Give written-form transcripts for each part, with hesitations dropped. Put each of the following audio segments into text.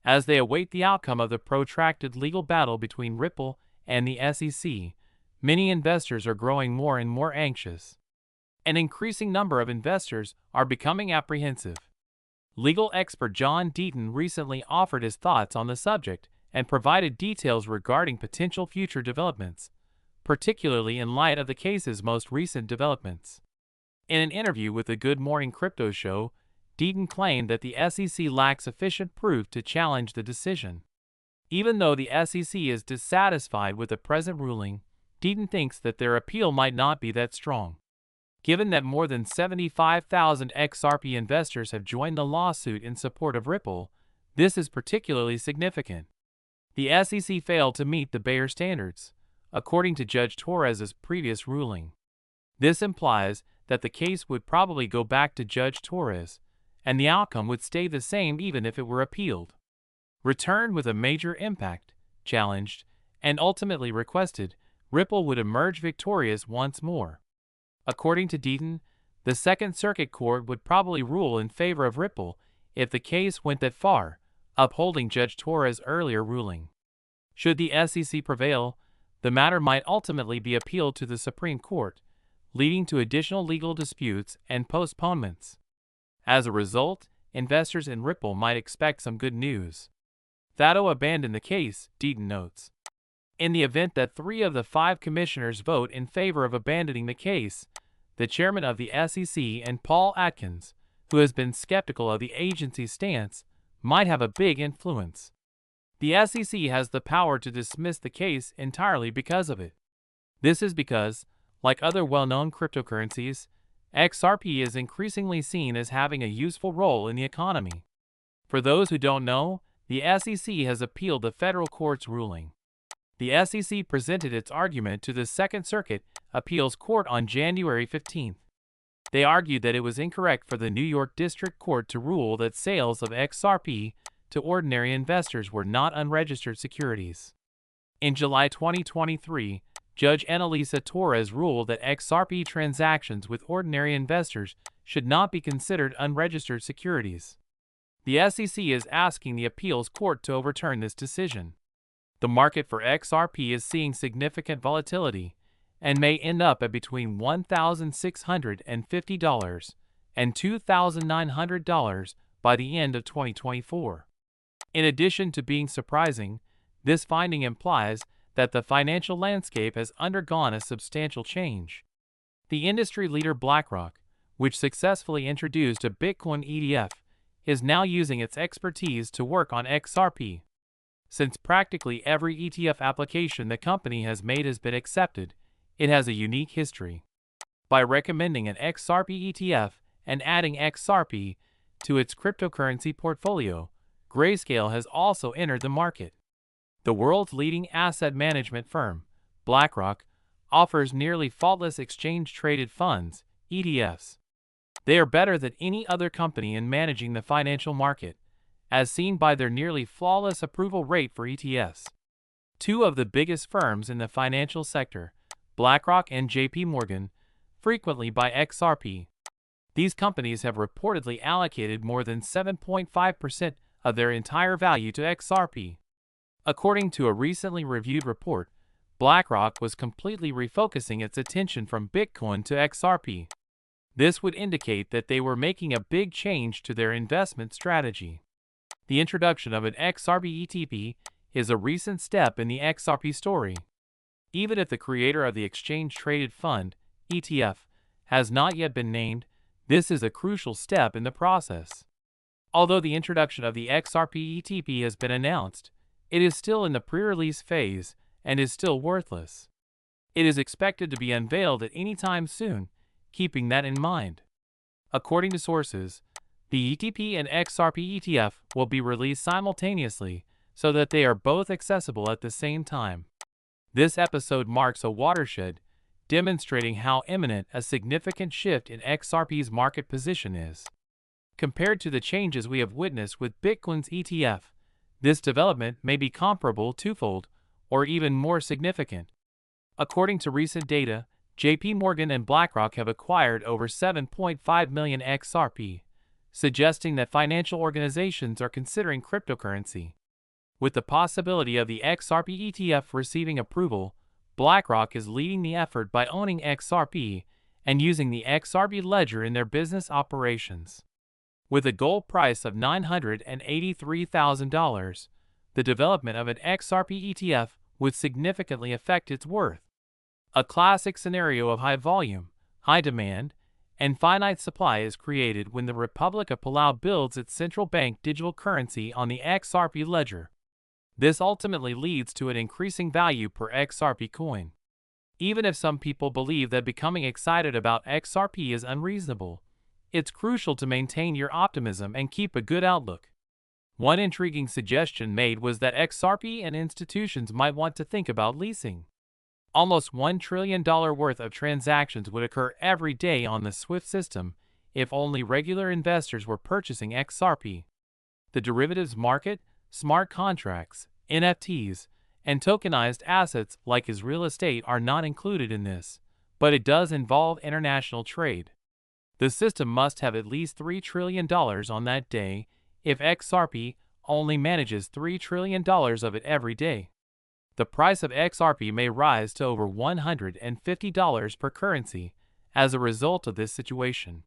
As they await the outcome of the protracted legal battle between Ripple and the SEC, many investors are growing more and more anxious. An increasing number of investors are becoming apprehensive. Legal expert John Deaton recently offered his thoughts on the subject and provided details regarding potential future developments, particularly in light of the case's most recent developments. In an interview with the Good Morning Crypto Show, Deaton claimed that the SEC lacks sufficient proof to challenge the decision. Even though the SEC is dissatisfied with the present ruling, Deaton thinks that their appeal might not be that strong. Given that more than 75,000 XRP investors have joined the lawsuit in support of Ripple, this is particularly significant. The SEC failed to meet the Bayer standards, according to Judge Torres's previous ruling. This implies that the case would probably go back to Judge Torres, and the outcome would stay the same even if it were appealed. Returned with a major impact, challenged, and ultimately requested, Ripple would emerge victorious once more. According to Deaton, the Second Circuit Court would probably rule in favor of Ripple if the case went that far, upholding Judge Torres' earlier ruling. Should the SEC prevail, the matter might ultimately be appealed to the Supreme Court, leading to additional legal disputes and postponements. As a result, investors in Ripple might expect some good news. Thado abandoned the case, Deaton notes. In the event that 3 of the 5 commissioners vote in favor of abandoning the case, the chairman of the SEC and Paul Atkins, who has been skeptical of the agency's stance, might have a big influence. The SEC has the power to dismiss the case entirely because of it. This is because, like other well-known cryptocurrencies, XRP is increasingly seen as having a useful role in the economy. For those who don't know, the SEC has appealed the federal court's ruling. The SEC presented its argument to the Second Circuit Appeals Court on January 15. They argued that it was incorrect for the New York District Court to rule that sales of XRP to ordinary investors were not unregistered securities. In July 2023, Judge Annalisa Torres ruled that XRP transactions with ordinary investors should not be considered unregistered securities. The SEC is asking the appeals court to overturn this decision. The market for XRP is seeing significant volatility and may end up at between $1,650 and $2,900 by the end of 2024. In addition to being surprising, this finding implies that the financial landscape has undergone a substantial change. The industry leader BlackRock, which successfully introduced a Bitcoin ETF, is now using its expertise to work on XRP. Since practically every ETF application the company has made has been accepted, it has a unique history. By recommending an XRP ETF and adding XRP to its cryptocurrency portfolio, Grayscale has also entered the market. The world's leading asset management firm, BlackRock, offers nearly faultless exchange-traded funds, ETFs. They are better than any other company in managing the financial market, as seen by their nearly flawless approval rate for ETFs. 2 of the biggest firms in the financial sector, BlackRock and JP Morgan, frequently buy XRP. These companies have reportedly allocated more than 7.5% of their entire value to XRP. According to a recently reviewed report, BlackRock was completely refocusing its attention from Bitcoin to XRP. This would indicate that they were making a big change to their investment strategy. The introduction of an XRP ETF is a recent step in the XRP story. Even if the creator of the exchange-traded fund, ETF, has not yet been named, this is a crucial step in the process. Although the introduction of the Xrp ETF has been announced, it is still in the pre-release phase and is still worthless. It is expected to be unveiled at any time soon, keeping that in mind. According to sources, the ETP and Xrp ETF will be released simultaneously so that they are both accessible at the same time. This episode marks a watershed, demonstrating how imminent a significant shift in XRP's market position is. Compared to the changes we have witnessed with Bitcoin's ETF, this development may be comparable twofold or even more significant. According to recent data, JP Morgan and BlackRock have acquired over 7.5 million XRP, suggesting that financial organizations are considering cryptocurrency. With the possibility of the XRP ETF receiving approval, BlackRock is leading the effort by owning XRP and using the XRP ledger in their business operations. With a goal price of $983,000, the development of an XRP ETF would significantly affect its worth. A classic scenario of high volume, high demand, and finite supply is created when the Republic of Palau builds its central bank digital currency on the XRP ledger. This ultimately leads to an increasing value per XRP coin. Even if some people believe that becoming excited about XRP is unreasonable, it's crucial to maintain your optimism and keep a good outlook. One intriguing suggestion made was that XRP and institutions might want to think about leasing. Almost $1 trillion worth of transactions would occur every day on the SWIFT system if only regular investors were purchasing XRP. The derivatives market, smart contracts, NFTs, and tokenized assets like his real estate are not included in this, but it does involve international trade. The system must have at least $3 trillion on that day if XRP only manages $3 trillion of it every day. The price of XRP may rise to over $150 per currency as a result of this situation.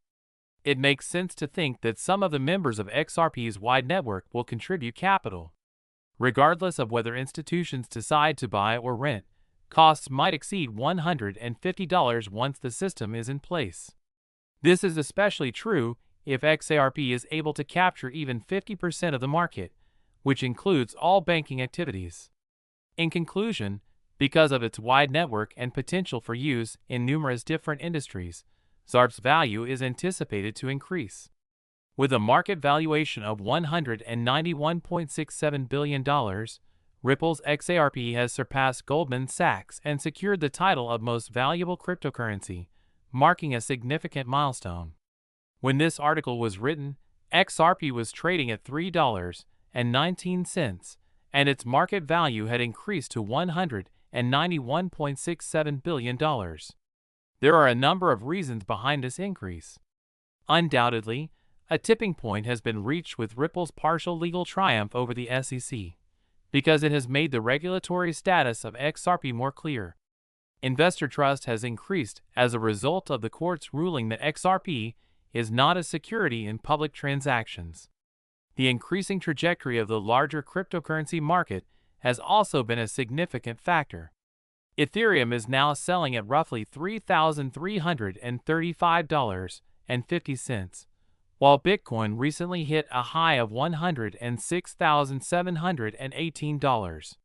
It makes sense to think that some of the members of XRP's wide network will contribute capital. Regardless of whether institutions decide to buy or rent, costs might exceed $150 once the system is in place. This is especially true if XRP is able to capture even 50% of the market, which includes all banking activities. In conclusion, because of its wide network and potential for use in numerous different industries, Xrp's value is anticipated to increase. With a market valuation of $191.67 billion, Ripple's XRP has surpassed Goldman Sachs and secured the title of most valuable cryptocurrency, marking a significant milestone. When this article was written, XRP was trading at $3.19, and its market value had increased to $191.67 billion. There are a number of reasons behind this increase. Undoubtedly, a tipping point has been reached with Ripple's partial legal triumph over the SEC, because it has made the regulatory status of XRP more clear. Investor trust has increased as a result of the court's ruling that XRP is not a security in public transactions. The increasing trajectory of the larger cryptocurrency market has also been a significant factor. Ethereum is now selling at roughly $3,335.50, while Bitcoin recently hit a high of $106,718.